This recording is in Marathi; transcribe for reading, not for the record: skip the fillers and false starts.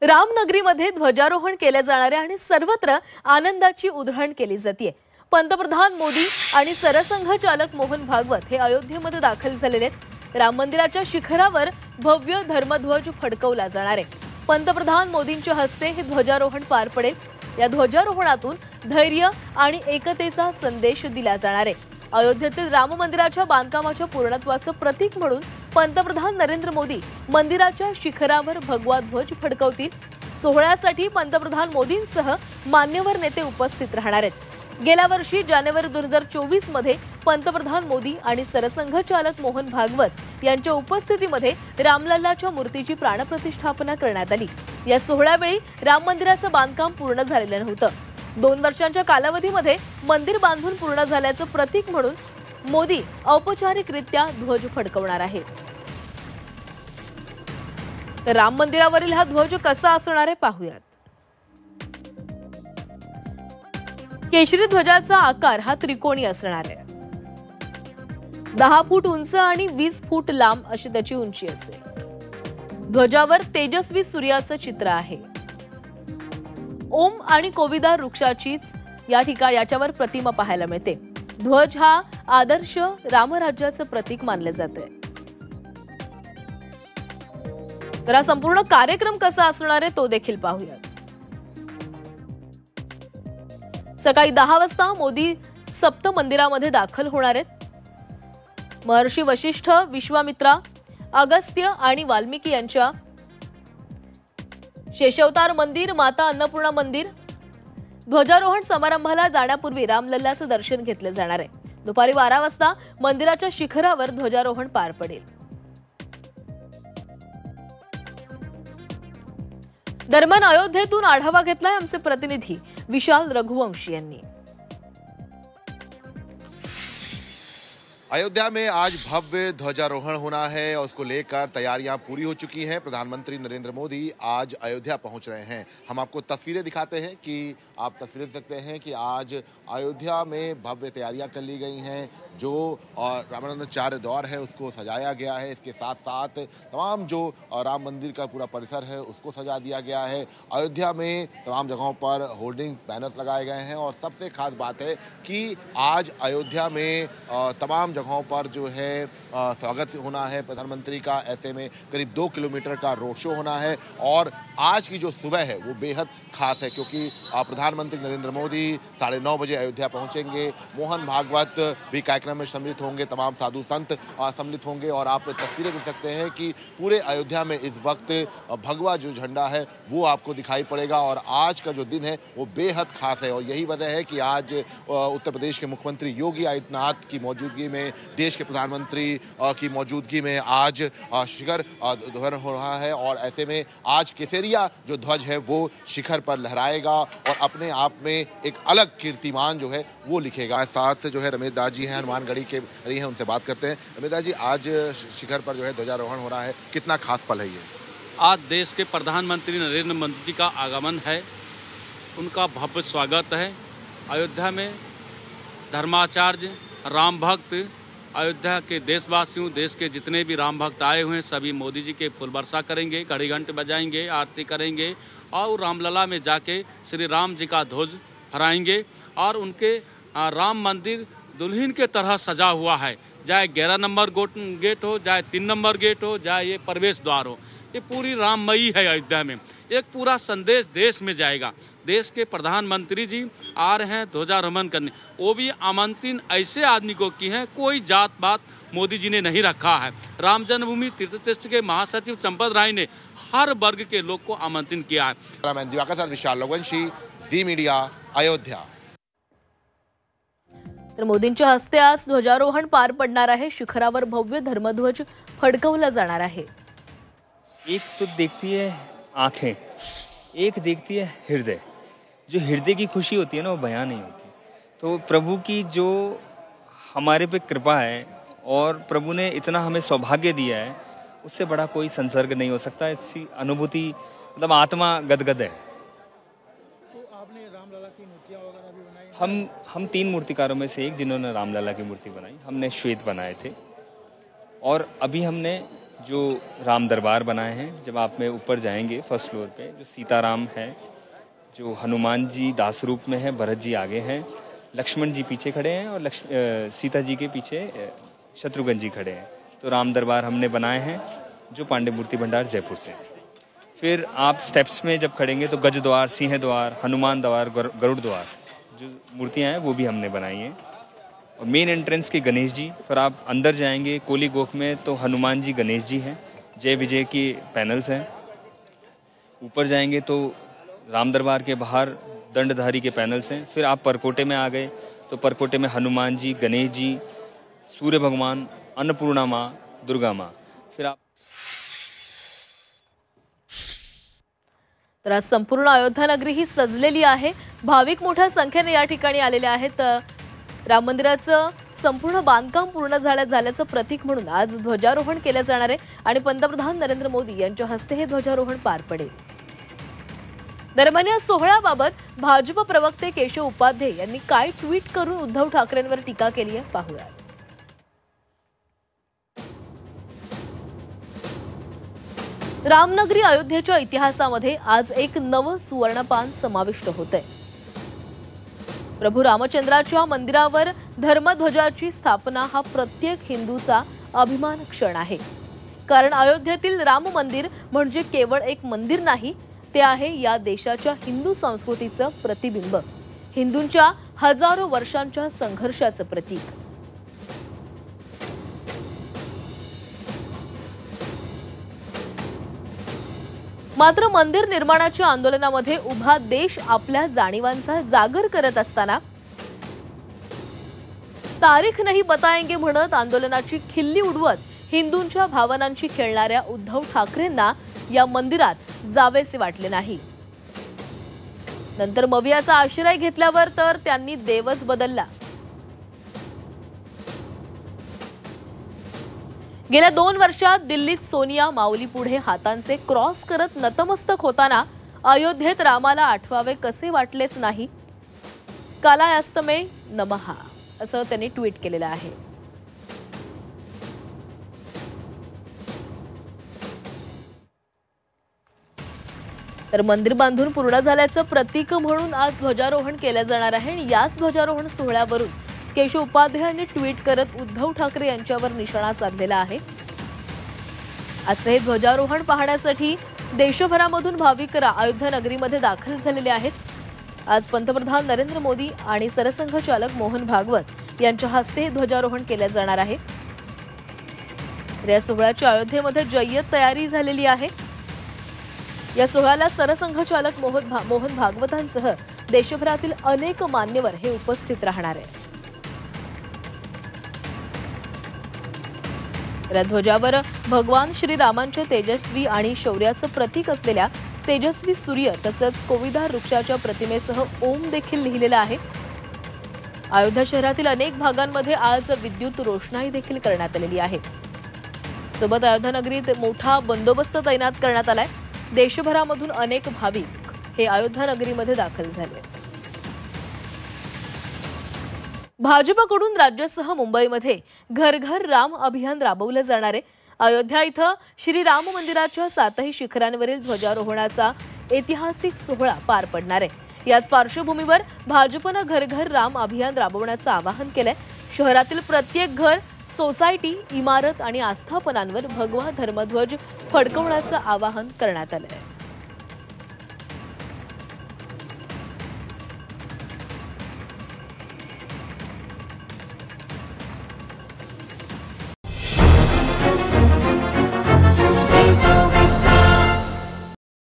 रामनगरीमध्ये ध्वजारोहण केले जाणारे आणि सर्वत्र आनंदाची उधळण केली जाते। पंतप्रधान मोदी आणि सरसंघ चालक मोहन भागवत हे अयोध्येमध्ये दाखल झालेले आहेत। राम मंदिराच्या शिखरावर भव्य धर्मध्वज फडकवला जाणार आहे। पंतप्रधान मोदींच्या हस्ते हे ध्वजारोहण पार पडेल। या ध्वजारोहणातून धैर्य आणि एकतेचा संदेश दिला जाणार आहे। अयोध्येतील राम मंदिराच्या बांधकामाच्या पूर्णत्वाचं प्रतीक म्हणून पंतप्रधान नरेंद्र मोदी मंदिराच्या शिखरावर भगवा ध्वज फडकवतील। सोहळ्यासाठी पंतप्रधान मोदींसह मान्यवर नेते उपस्थित राहणार आहेत। गेल्या वर्षी जानेवारी 2024 मध्ये पंतप्रधान मोदी आणि सरसंघ चालक मोहन भागवत यांच्या उपस्थितीमध्ये रामलल्लाच्या मूर्तीची प्राणप्रतिष्ठापना करण्यात आली। या सोहळ्यावेळी राम मंदिराचं बांधकाम पूर्ण झालेलं नव्हतं। 2 वर्षांच्या कालावधीमध्ये मंदिर बांधून पूर्ण झाल्याचं प्रतीक म्हणून मोदी औपचारिकरित्या ध्वज फडकवणार आहेत। तर राम मंदिरावरील हा ध्वज कसा असणार आहे पाहूयात। केशरी ध्वजाचा आकार हा त्रिकोणी असणार आहे। 10 फूट उंच आणि 20 फूट लांब अशी त्याची उंची असेल। ध्वजावर तेजस्वी सूर्याचं चित्र आहे। ओम आणि कोविदार वृक्षाचीच या ठिकाणी याच्यावर प्रतिमा पाहायला मिळते। ध्वज हा आदर्श रामराज्याचं प्रतीक मानले जाते। तर हा संपूर्ण कार्यक्रम कसा असणार आहे तो देखील पाहूयात। सकाळी 10 वाजता मोदी सप्त मंदिरामध्ये दाखल होणार आहेत। महर्षी वशिष्ठ, विश्वामित्रा, अगस्त्य आणि वाल्मिकी यांच्या शेषावतार मंदिर, माता अन्नपूर्णा मंदिर। ध्वजारोहण समारंभाला जाण्यापूर्वी रामलल्लाचं दर्शन घेतले जाणार आहे। दुपारी 12 वाजता मंदिराच्या शिखरावर ध्वजारोहण पार पडेल। दरम्यान अयोध्येतून आढावा घेतलाय आमचे प्रतिनिधी विशाल रघुवंशी यांनी। अयोध्या में आज भव्य ध्वजारोहण होना है और उसको लेकर तैयारियां पूरी हो चुकी हैं। प्रधानमंत्री नरेंद्र मोदी आज अयोध्या पहुंच रहे हैं। हम आपको तस्वीरें दिखाते हैं कि आप तस्वीरें देख सकते हैं कि आज अयोध्या में भव्य तैयारियां कर ली गई हैं। जो रामानंदाचार्य द्वार है उसको सजाया गया है। इसके साथ साथ तमाम जो राम मंदिर का पूरा परिसर है उसको सजा दिया गया है। अयोध्या में तमाम जगहों पर होर्डिंग बैनर लगाए गए हैं और सबसे खास बात है कि आज अयोध्या में तमाम जगहों पर जो है स्वागत होना है प्रधानमंत्री का। ऐसे में करीब 2 किलोमीटर का रोड शो होना है और आज की जो सुबह है वो बेहद खास है क्योंकि प्रधानमंत्री नरेंद्र मोदी 9:30 बजे अयोध्या पहुंचेंगे। मोहन भागवत भी कार्यक्रम में सम्मिलित होंगे, तमाम साधु संत सम्मिलित होंगे और आप तस्वीरें देख सकते हैं कि पूरे अयोध्या में इस वक्त भगवा जो झंडा है वो आपको दिखाई पड़ेगा और आज का जो दिन है वो बेहद खास है। और यही वजह है कि आज उत्तर प्रदेश के मुख्यमंत्री योगी आदित्यनाथ की मौजूदगी में, देश के प्रधानमंत्री की मौजूदगी में आज शिखर ध्वज हो रहा है और ऐसे में आज केसरिया जो ध्वज है वो शिखर पर लहराएगा और अपने आप में एक अलग कीर्तिमान जो है वो लिखेगा। साथ जो है रमेश दास जी हैं, हनुमानगढ़ी के रही हैं, उनसे बात करते हैं। रमेश दास जी, आज शिखर पर जो है ध्वजारोहण हो रहा है, कितना खास पल है ये? आज देश के प्रधानमंत्री नरेंद्र मोदी जी का आगमन है, उनका भव्य स्वागत है। अयोध्या में धर्माचार्य, राम भक्त, अयोध्या के देशवासियों, देश के जितने भी राम भक्त आए हुए हैं सभी मोदी जी के फूल वर्षा करेंगे, घड़ी घंटे बजाएंगे, आरती करेंगे और रामलला में जाके श्री राम जी का ध्वज फहराएंगे। और उनके राम मंदिर दुल्हन के तरह सजा हुआ है, चाहे 11 नंबर गेट हो, चाहे 3 नंबर गेट हो, चाहे ये प्रवेश द्वार हो, ये पूरी राममयी है। अयोध्या में एक पूरा संदेश देश में जाएगा। देश के प्रधानमंत्री जी आ रहे हैं ध्वजारोहण करने, वो भी आमंत्रण ऐसे आदमी को की है, कोई जात पात मोदी जी ने नहीं रखा है। राम जन्मभूमि तीर्थ ट्रस्ट के महासचिव चंपत राय ने हर वर्ग के लोग को आमंत्रण किया है। दिवाकर विशाल रघुवंशी, जी मीडिया, अयोध्या। तर मोदींच्या हस्ते आज ध्वजारोहण पार पडणार आहे। शिखरावर भव्य धर्मध्वज फडकवला जाणार आहे। एक तो देखती है आंखें, एक देखती है हृदय। जो हृदय की खुशी होती है ना वो बयां नहीं होती। तो प्रभु की जो हमारे पे कृपा है और प्रभु ने इतना हमें सौभाग्य दिया है, उससे बड़ा कोई संसर्ग नहीं हो सकता। ऐसी अनुभूति मतलब आत्मा गदगद है। तो आपने रामलला की मूर्तियां वगैरह भी बनाई? हम 3 मूर्तिकारों में से एक जिन्होंने रामलला की मूर्ति बनाई। हमने श्वेत बनाए थे और अभी हमने जो राम दरबार बनाए हैं। जब आप में ऊपर जाएंगे फर्स्ट फ्लोर पे, जो सीताराम है, जो हनुमान जी दास रूप में है, भरत जी आगे हैं, लक्ष्मण जी पीछे खड़े हैं और सीता जी के पीछे शत्रुघ्न जी खड़े हैं। तो राम दरबार हमने बनाए हैं जो पांडे मूर्ति भंडार जयपुर से। फिर आप स्टेप्स में जब खड़ेंगे तो गज द्वार, सिंह द्वार, हनुमान द्वार, गरुड़ द्वार जो मूर्तियां हैं वो भी हमने बनाई हैं। और मेन एंट्रेंस के गणेश जी। फिर आप अंदर जाएंगे कोली गोख में तो हनुमान जी, गणेश जी हैं, जय विजय की पैनल्स हैं। ऊपर जाएंगे तो राम दरबार के बाहर दंडधारी के पैनल्स हैं। फिर आप परकोटे में आ गए तो परकोटे में हनुमान जी, गणेश जी, सूर्य भगवान, अन्नपूर्णा माँ, दुर्गा माँ। फिर आप तर आज संपूर्ण अयोध्या नगरी ही सजलेली आहे। भाविक मोठ्या संख्येने या ठिकाणी आलेले आहेत। राम मंदिराचं संपूर्ण बांधकाम पूर्ण झाल्याचं प्रतीक म्हणून आज ध्वजारोहण केले जाणार आहे आणि पंतप्रधान नरेंद्र मोदी यांच्या हस्ते हे ध्वजारोहण पार पडेल। दरम्यान या सोहळ्याबाबत भाजप प्रवक्ते केशव उपाध्ये यांनी काय ट्विट करून उद्धव ठाकरेंवर टीका केली आहे पाहूया। रामनगरी अयोध्येच्या इतिहासामध्ये आज एक नवं सुवर्णपान समाविष्ट होतंय। प्रभू रामचंद्राच्या मंदिरावर धर्मध्वजाची स्थापना हा प्रत्येक हिंदूचा अभिमान क्षण आहे। कारण अयोध्येतील राम मंदिर म्हणजे केवळ एक मंदिर नाही, ते आहे या देशाच्या हिंदू संस्कृतीचं प्रतिबिंब, हिंदूंच्या हजारो वर्षांच्या संघर्षाचं प्रतीक। मात्र मंदिर निर्माणाच्या आंदोलनामध्ये उभा देश आपल्या जाणीवांचा जागर करत असताना तारीख नाही बताएंगे म्हणत आंदोलनाची खिल्ली उडवत हिंदूंच्या भावनांची खेळणाऱ्या उद्धव ठाकरेंना या मंदिरात जावेसे वाटले नाही। नंतर मवियाचा आश्रय घेतल्यावर तर त्यांनी देवच बदलला। गेल्या 2 वर्षात दिल्लीत सोनिया माऊली पुढे हातांचे क्रॉस करत नतमस्तक होताना अयोध्येत रामाला आठवावे कसे वाटलेच नाही। कालायास्तमे नमः असं त्यांनी ट्विट केलेलं आहे। तर मंदिर बांधून पूर्ण झाल्याचं प्रतीक म्हणून आज ध्वजारोहण केले जाणार आहे आणि याच ध्वजारोहण सोहळ्यावरून केशव उपाध्ये यांनी ट्विट करत उद्धव ठाकरे यांच्यावर निशाणा साधलेला आहे। आजचे हे ध्वजारोहण पाहण्यासाठी देशभरामधून भाविक अयोध्या नगरीमध्ये दाखल झालेले आहेत। आज पंतप्रधान नरेंद्र मोदी आणि सरसंघचालक मोहन भागवत यांच्या हस्ते हे ध्वजारोहण केले जाणार आहे। या सोहळ्याची अयोध्येमध्ये जय्यत तयारी झालेली आहे। या सोहळ्याला सरसंघचालक मोहन भागवतांसह देशभरातील अनेक मान्यवर हे उपस्थित राहणार आहेत। या ध्वजावर भगवान श्रीरामांच्या तेजस्वी आणि शौर्याचं प्रतीक असलेल्या तेजस्वी सूर्य तसंच कोविदार वृक्षाच्या प्रतिमेसह ओम देखील लिहिलेलं आहे। अयोध्या शहरातील अनेक भागांमध्ये आज विद्युत रोषणाई देखील करण्यात आलेली आहे। सोबत अयोध्या नगरीत मोठा बंदोबस्त तैनात करण्यात आलाय। देशभरामधून अनेक भाविक हे अयोध्या नगरीमध्ये दाखल झाले। भाजपकडून राज्यासह मुंबईमध्ये घर घर राम अभियान राबवलं जाणार आहे। अयोध्या इथं श्री राम मंदिराच्या 7ही शिखरांवरील ध्वजारोहणाचा ऐतिहासिक सोहळा पार पडणार आहे। याच पार्श्वभूमीवर भाजपनं घर घर राम अभियान राबवण्याचं आवाहन केलंय। शहरातील प्रत्येक घर, सोसायटी, इमारत आणि आस्थापनांवर भगवा धर्मध्वज फडकवण्याचं आवाहन करण्यात आलंय।